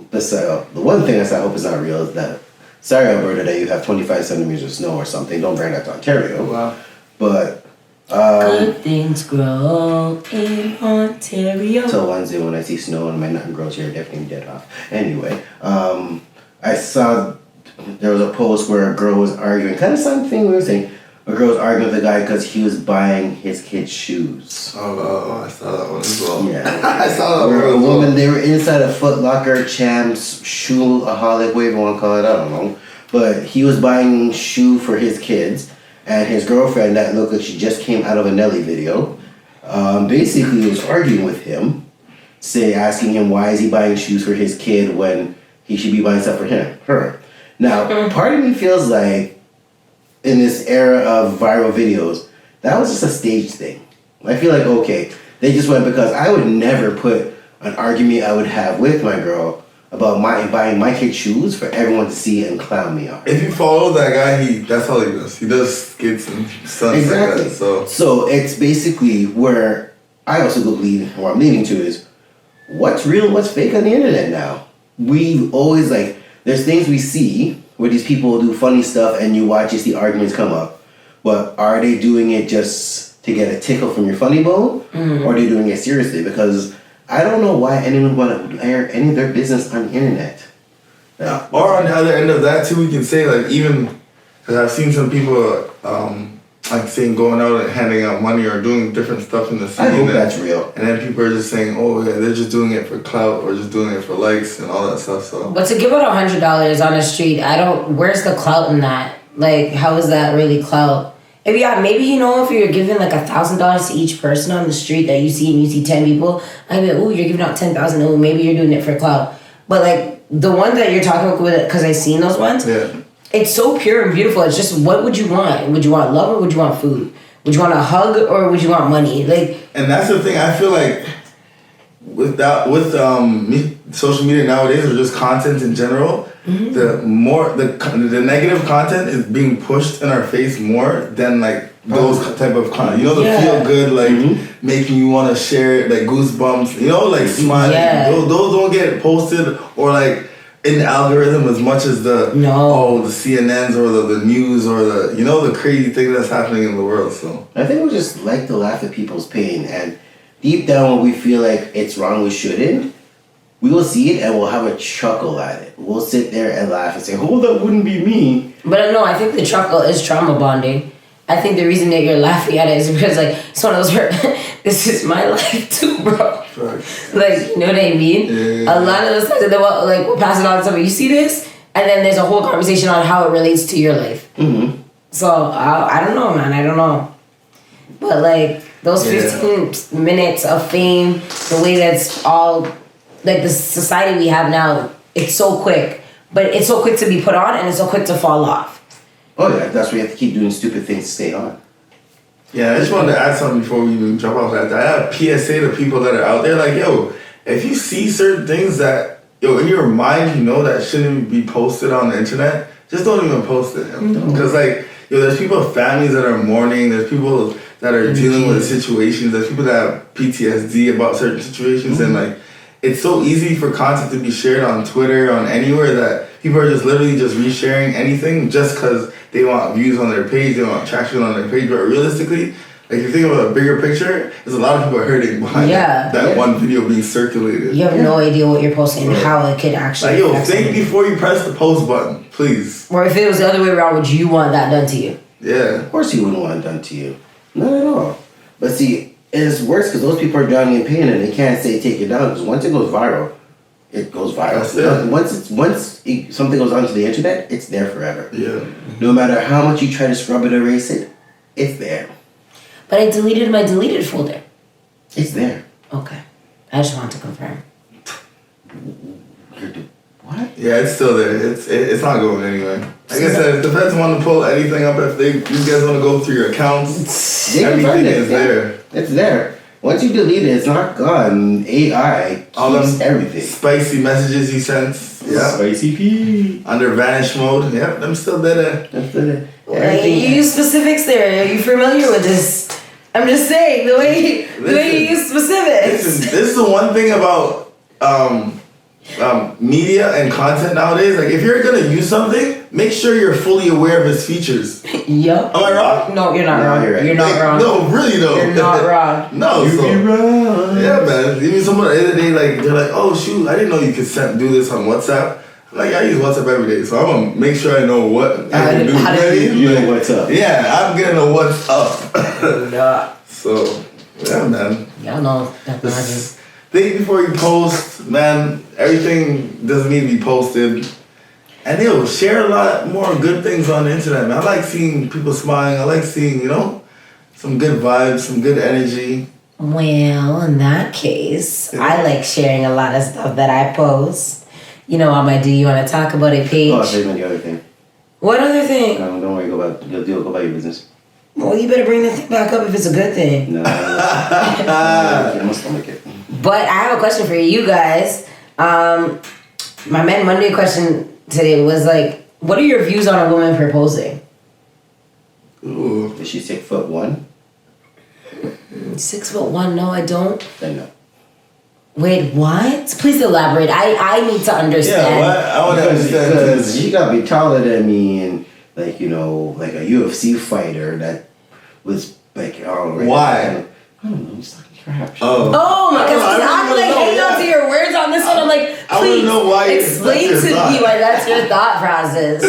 the one thing I said I hope is not real is that, sorry Alberta, that you have 25 centimeters of snow or something. Don't bring that to Ontario. Wow. But good things grow in Ontario. Till Wednesday when I see snow and my nothing grows here, definitely dead off. Anyway, I saw there was a post where a girl was arguing, kind of something we were saying. A girl was arguing with a guy because he was buying his kids shoes. Oh, I saw that one as well. Yeah. I saw that one a as well. woman, they were inside a Foot Locker, Champs, Shoeaholic, whatever you want to call it, I don't know. But he was buying shoe for his kids. And his girlfriend, that looked like she just came out of a Nelly video, basically was arguing with him, asking him why is he buying shoes for his kid when he should be buying stuff for her. Now, part of me feels like in this era of viral videos, that was just a stage thing. I feel like, okay, they just went because I would never put an argument I would have with my girl about buying my kid shoes for everyone to see and clown me on. If you follow that guy, that's all he does. He does skits and stuff exactly. like that. So it's basically where I also believe, where I'm leading to is, what's real and what's fake on the internet now? We always there's things we see where these people do funny stuff and you see arguments come up. But are they doing it just to get a tickle from your funny bone? Or are they doing it seriously? Because I don't know why anyone would want to air any of their business on the internet. Or on the other end of that too, we can say even, because I've seen some people saying going out and handing out money or doing different stuff in the city. I hope that's real. And then people are just saying, oh yeah, they're just doing it for clout or just doing it for likes and all that stuff. So, but to give out $100 on the street, where's the clout in that? How is that really clout? Maybe if you're giving $1,000 to each person on the street that you see and you see 10 people, I'd be like, oh, you're giving out 10,000. Oh, maybe you're doing it for clout. But the one that you're talking about, because I've seen those ones, it's so pure and beautiful. It's just, what would you want? Would you want love or would you want food? Would you want a hug or would you want money? And that's the thing. I feel like with social media nowadays or just content in general, the negative content is being pushed in our face more than those type of content. The feel good making you want to share it, goosebumps. Smiling. Those don't get posted or in the algorithm as much as the CNNs or the news or the crazy thing that's happening in the world. So I think we just like to laugh at people's pain, and deep down when we feel like it's wrong, we shouldn't. We will see it and we'll have a chuckle at it. We'll sit there and laugh and say, "Oh, that wouldn't be me." But no, I think the chuckle is trauma bonding. I think the reason that you're laughing at it is because it's one of those where this is my life too, bro. Right. You know what I mean? Yeah. A lot of those times we'll pass it on to somebody. You see this, and then there's a whole conversation on how it relates to your life. Mm-hmm. So I don't know, man. I don't know. But those 15 minutes of fame, the way that's all the society we have now, it's so quick. But it's so quick to be put on and it's so quick to fall off. Oh yeah, that's why you have to keep doing stupid things to stay on. Yeah, I just wanted to add something before we even jump off that. I have a PSA to people that are out there if you see certain things that, in your mind, that shouldn't be posted on the internet, just don't even post it. Because, there's people, families that are mourning, there's people that are dealing with situations, there's people that have PTSD about certain situations, and, it's so easy for content to be shared on Twitter, on anywhere, that people are just literally just resharing anything just because they want views on their page, they want traction on their page. But realistically, if you think about a bigger picture, there's a lot of people hurting behind that one video being circulated. You have no idea what you're posting and how it could actually think before you press the post button, please. Or if it was the other way around, would you want that done to you? Yeah. Of course you wouldn't want it done to you. Not at all. But see, it's worse because those people are drowning in pain and they can't say take it down because once it goes viral, it goes viral. Something goes onto the internet, it's there forever. Yeah. No matter how much you try to scrub it, erase it, it's there. But I deleted my deleted folder. It's there. Okay. I just want to confirm. What? Yeah, it's still there. It's not going anywhere. Like I said, if the feds want to pull anything up, if you guys want to go through your accounts, everything is there. It's there. Once you delete it, it's not gone. AI keeps everything. Spicy messages you sent. Yeah. Spicy P. Under vanish mode. Yep, them still there. You use specifics there. Are you familiar with this? I'm just saying, the way you use specifics. This is the one thing about media and content nowadays. Like, if you're gonna use something, make sure you're fully aware of its features. Yup. Am I wrong? No, you're not wrong. You're right. You're not wrong. No, really though. You're not wrong. No, You'd be wrong. Yeah, man. Even someone the other day, like, they're like, oh shoot, I didn't know you could do this on WhatsApp. I'm like, I use WhatsApp every day, so I'm gonna make sure I know what I can do. You know what's up. Yeah, I'm gonna know what's up. Nah. So, yeah, man. Y'all know that Think before you post, man. Everything doesn't need to be posted. And they'll share a lot more good things on the internet, man. I like seeing people smiling. I like seeing, some good vibes, some good energy. Well, in that case, I like sharing a lot of stuff that I post. On my Do You Want to Talk About It page. Oh, I thought the other thing. What other thing? No, don't worry. Go about your business. Well, you better bring the thing back up if it's a good thing. No, I'm gonna stomach it. But I have a question for you guys. My Man Monday question today was like, what are your views on a woman proposing? Ooh. Is she 6'1"? 6'1"? No, I don't. Then no. Wait, what? Please elaborate. I need to understand. Yeah, what? I want to understand. Because she gotta be taller than me and like a UFC fighter that was like Why? I don't know. He's talking crap. Oh my God! I'm like hanging on to your words on this one. I'm like, please explain to me why that's your thought process.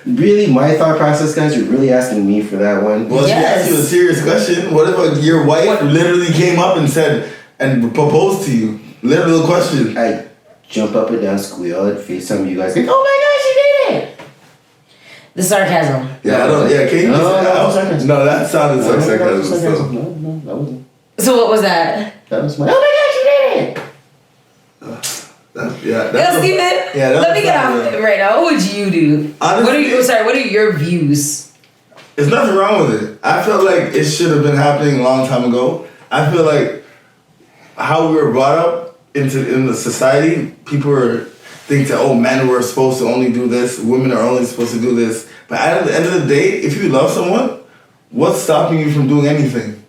Really, my thought process, guys. You're really asking me for that one. Well, she asked you a serious question. What if your wife literally came up and said and proposed to you? Literal question. I jump up and down, squeal, and FaceTime you guys. Like, oh my gosh, she did it! The sarcasm. Yeah, I don't. Yeah, can you? No, that sounded like sarcasm. No, that wasn't. So what was that? That was my. Oh my gosh, Yeah. she did it! Yo, Steven, let me get off it right now. What would you do? Honestly, what are your views? There's nothing wrong with it. I feel like it should have been happening a long time ago. I feel like how we were brought up in the society, people think that, men were supposed to only do this, women are only supposed to do this. But at the end of the day, if you love someone, what's stopping you from doing anything?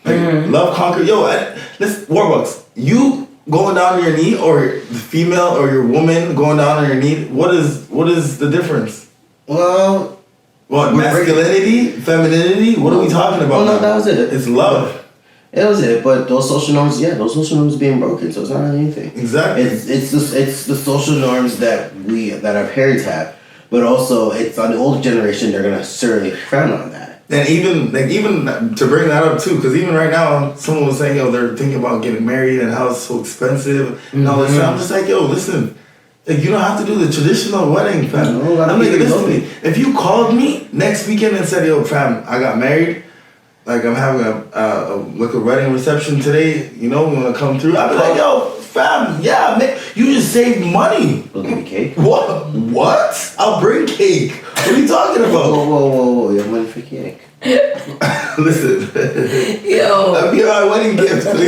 Like, love conquer. Listen, Warbucks, you going down on your knee, or the female or your woman going down on your knee, what is the difference? Well, what, masculinity, femininity? What are we talking about? Oh no, that was it. It's love. It was it, but those social norms are being broken, so it's not really anything. Exactly. It's the social norms that our parents have, but also it's on the older generation. They're gonna certainly frown on that. And even to bring that up too, because even right now, someone was saying, they're thinking about getting married and how it's so expensive and all this stuff. I'm just like, listen, you don't have to do the traditional wedding, fam. No, I'm like, listen to me. If you called me next weekend and said, fam, I got married. Like, I'm having a wedding reception today, we want to come through. I'd be like, fam, yeah, man, you just saved money. We'll give you cake. What? I'll bring cake. What are you talking about? Whoa, you have money for cake. Listen. That'd be our wedding gift. What are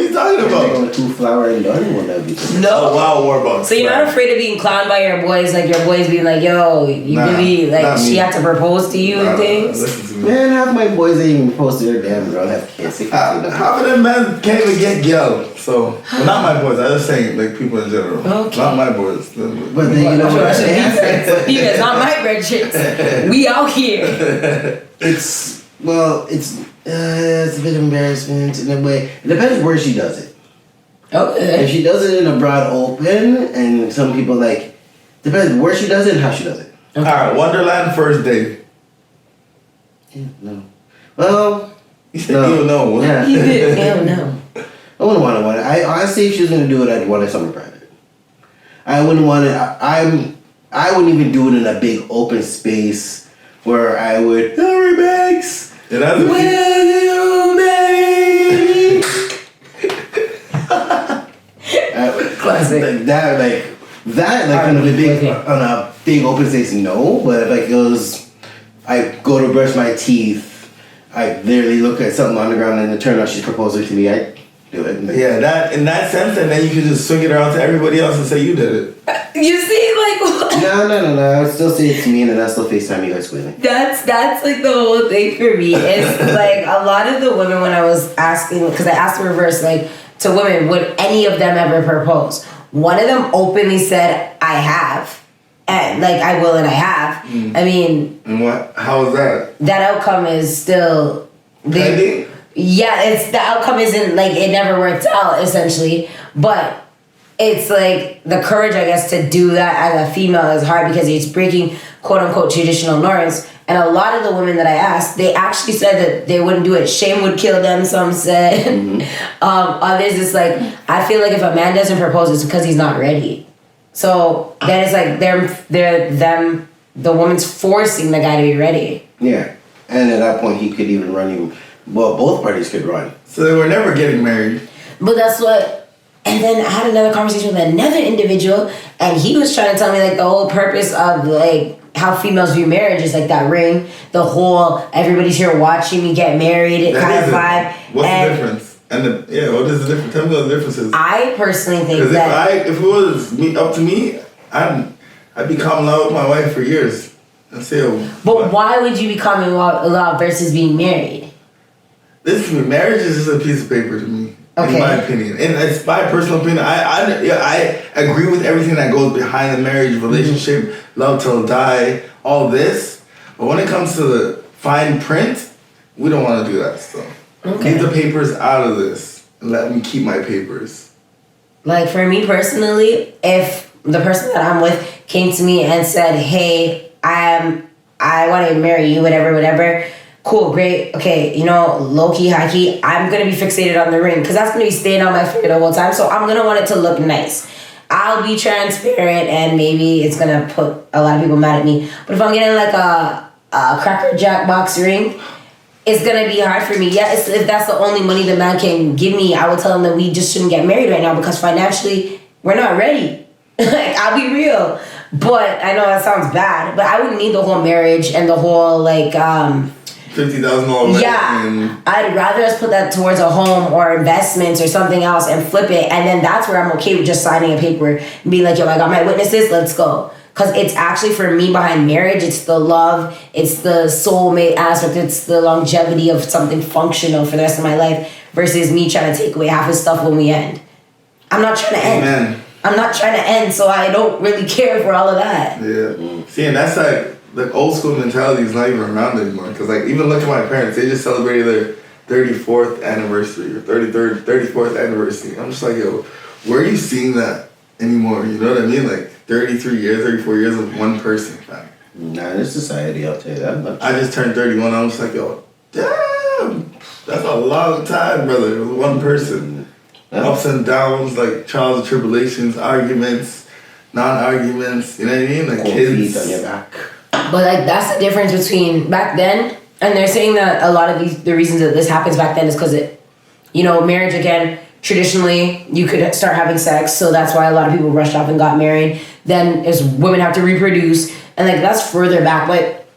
you talking about? 2 flower and done, will that be? No. Oh, wow, Warbucks. So you're not afraid of being clowned by your boys, like your boys being like, she had to propose to you and things? Listen to me. Man, half my boys ain't even propose to their damn girl, have kids. Half of them men can't even get girl. So, not my boys. I'm just saying, like, people in general. Okay. Not my boys. But then you know what? You guys, not my red chicks. We out here. It's a bit of embarrassment in a way. It depends where she does it. Okay. If she does it in a broad open, and some people depends where she does it and how she does it. Okay. All right, Wonderland first date. Yeah, no. Well, You said, ew, no. Yeah. He did. Ew, no. I wouldn't want it. I honestly, if she was gonna do it, I'd want it somewhere private. I wouldn't want it. I wouldn't even do it in a big open space where I would. Hillary Banks, Will you marry me? Classic. Like that, kind of a big on a big open space. No, but if it goes, I go to brush my teeth. I literally look at something on the ground and it turns out she's proposing to me. I do it. Yeah, that in that sense, and then you can just swing it around to everybody else and say you did it. You see, like No. I would still say it to me, and then I still FaceTime you guys squealing. that's like the whole thing for me. It's like a lot of the women when I was asking, because I asked the reverse, like to women, would any of them ever propose? One of them openly said, "I have." And like I will and I have. I mean, and what? How was that? That outcome is still Pending? Yeah, it's the outcome isn't like it never worked out essentially, but it's like the courage I guess to do that as a female is hard because it's breaking quote unquote traditional norms. And a lot of the women that I asked, they actually said that they wouldn't do it. Shame would kill them, some said. Others, it's like, I feel like if a man doesn't propose, it's because he's not ready. So then it's like the woman's forcing the guy to be ready. Yeah. And at that point, he could even run you. Well, both parties could run. So they were never getting married. But that's what. And then I had another conversation with another individual, and he was trying to tell me like the whole purpose of like how females view marriage is like that ring, the whole everybody's here watching me get married kind of vibe. What's the difference? And what is the difference? Tell me what the difference is. I personally think because that if it was up to me, I'd be common law with my wife for years. And say, but why would you be common law versus being married? Listen, marriage is just a piece of paper to me. Okay. In my opinion, and it's my personal opinion. I agree with everything that goes behind the marriage relationship, love till die, all this. But when it comes to the fine print, we don't want to do that stuff. Okay. Leave the papers out of this and let me keep my papers. Like for me personally, if the person that I'm with came to me and said, "Hey, I want to marry you," whatever. Cool, great, okay, low key, high key, I'm gonna be fixated on the ring because that's gonna be staying on my finger the whole time. So I'm gonna want it to look nice. I'll be transparent and maybe it's gonna put a lot of people mad at me. But if I'm getting like a Cracker Jack box ring, it's gonna be hard for me. Yeah, if that's the only money the man can give me, I would tell him that we just shouldn't get married right now because financially we're not ready. Like, I'll be real. But I know that sounds bad, but I wouldn't need the whole marriage and the whole like $50,000. Yeah, I'd rather us put that towards a home or investments or something else and flip it, and then that's where I'm okay with just signing a paper and being like, yo, I got my witnesses, let's go. Because it's actually, for me, behind marriage, it's the love, it's the soulmate aspect, it's the longevity of something functional for the rest of my life versus me trying to take away half his stuff when we end. I'm not trying to end. Amen. I'm not trying to end, so I don't really care for all of that. Yeah. See, and that's like, the old school mentality is not even around anymore. Because, like, even look at my parents. They just celebrated their 34th anniversary or 34th anniversary. I'm just like, yo, where are you seeing that anymore? You know what I mean? Like, 33 years, 34 years of one person, fam. Nah, this society, I'll tell you that. I just turned 31. I was like, yo, damn, that's a long time, brother. It was one person. Ups and downs, like trials and tribulations, arguments, non-arguments. You know what I mean? Like cold kids feet on your back. But like that's the difference between back then, and they're saying that a lot of the reasons that this happens back then is because marriage again. Traditionally, you could start having sex, so that's why a lot of people rushed off and got married. Then as women have to reproduce, and like that's further back. But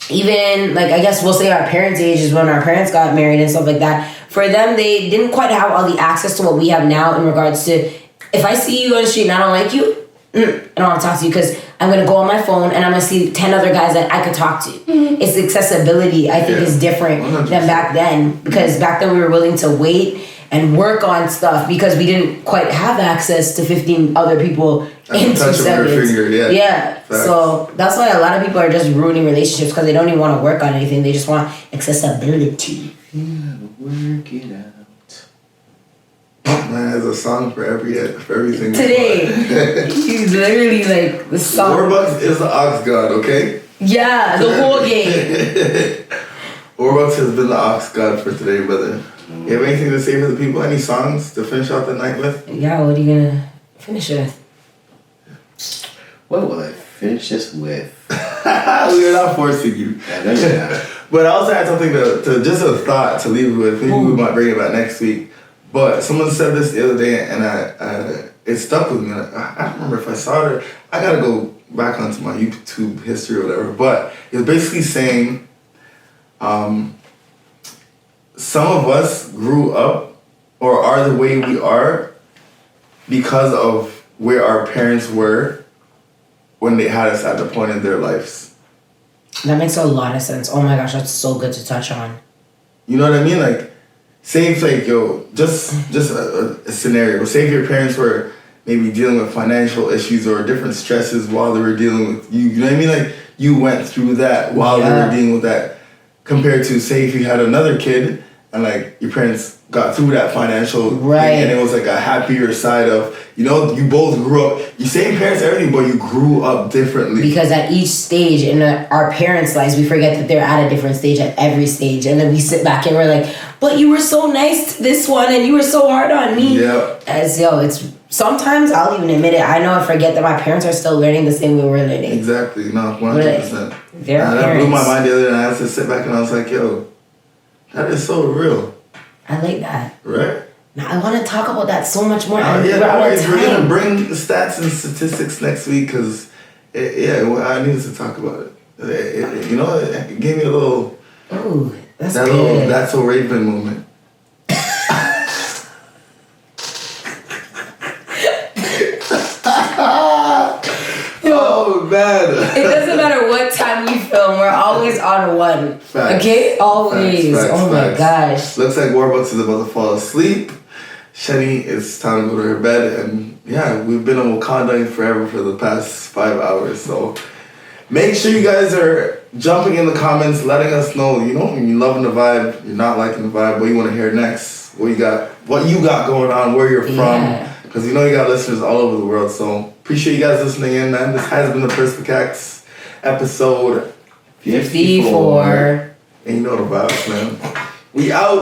even like I guess we'll say our parents' age is when our parents got married and stuff like that. For them, they didn't quite have all the access to what we have now in regards to if I see you on the street and I don't like you, I don't want to talk to you because I'm going to go on my phone and I'm going to see 10 other guys that I could talk to. Mm-hmm. It's the accessibility, I think, is different 100%. Than back then. Because back then we were willing to wait and work on stuff because we didn't quite have access to 15 other people in 2 seconds. Yeah. So that's why a lot of people are just ruining relationships because they don't even want to work on anything. They just want accessibility. Yeah, work it out. Man, there's a song for everything. Today, he's literally like the song. Warbucks is the ox god, okay? Yeah, the whole game. Warbucks has been the ox god for today, brother. You have anything to say for the people? Any songs to finish out the night with? Yeah, what are you gonna finish with? What will I finish this with? We're not forcing you. I know you're not. But I also had something to just a thought to leave with. Maybe we might bring it back next week. But someone said this the other day, and it stuck with me. I don't remember if I saw it. I gotta go back onto my YouTube history or whatever. But it was basically saying, some of us grew up or are the way we are because of where our parents were when they had us at the point in their lives. That makes a lot of sense. Oh my gosh, that's so good to touch on. You know what I mean? Like, say if like, yo, just a scenario. Say if your parents were maybe dealing with financial issues or different stresses while they were dealing with you. You know what I mean? Like, you went through that while they were dealing with that. Compared to, say, if you had another kid and like your parents got through that financial thing and it was like a happier side of, you know, you both grew up, you same parents, everything, but you grew up differently. Because at each stage in our parents' lives, we forget that they're at a different stage at every stage. And then we sit back and we're like, but you were so nice to this one and you were so hard on me. Yeah. It's sometimes I'll even admit it. I know I forget that my parents are still learning the same way we're learning. Exactly. No, 100%. That blew my mind the other day and I had to sit back and I was like, yo, that is so real. I like that. Right? Now, I want to talk about that so much more. We're going to bring the stats and statistics next week because, I needed to talk about it. You know, it gave me a little... Ooh, that's that good. Little That's So Raven moment. Oh, man. It doesn't matter what time we film. We're always on one. Facts. Okay? Always. Facts, oh, my gosh. Looks like Warbucks is about to fall asleep. Shenny, it's time to go to her bed. And, yeah, we've been on Wakanda forever for the past 5 hours. So make sure you guys are jumping in the comments, letting us know, you know, you're loving the vibe, you're not liking the vibe, what you want to hear next, what you got going on, where you're from. Because you know you got listeners all over the world. So appreciate you guys listening in, man. This has been the Perspicax episode 54. And you know the vibes, man. We out.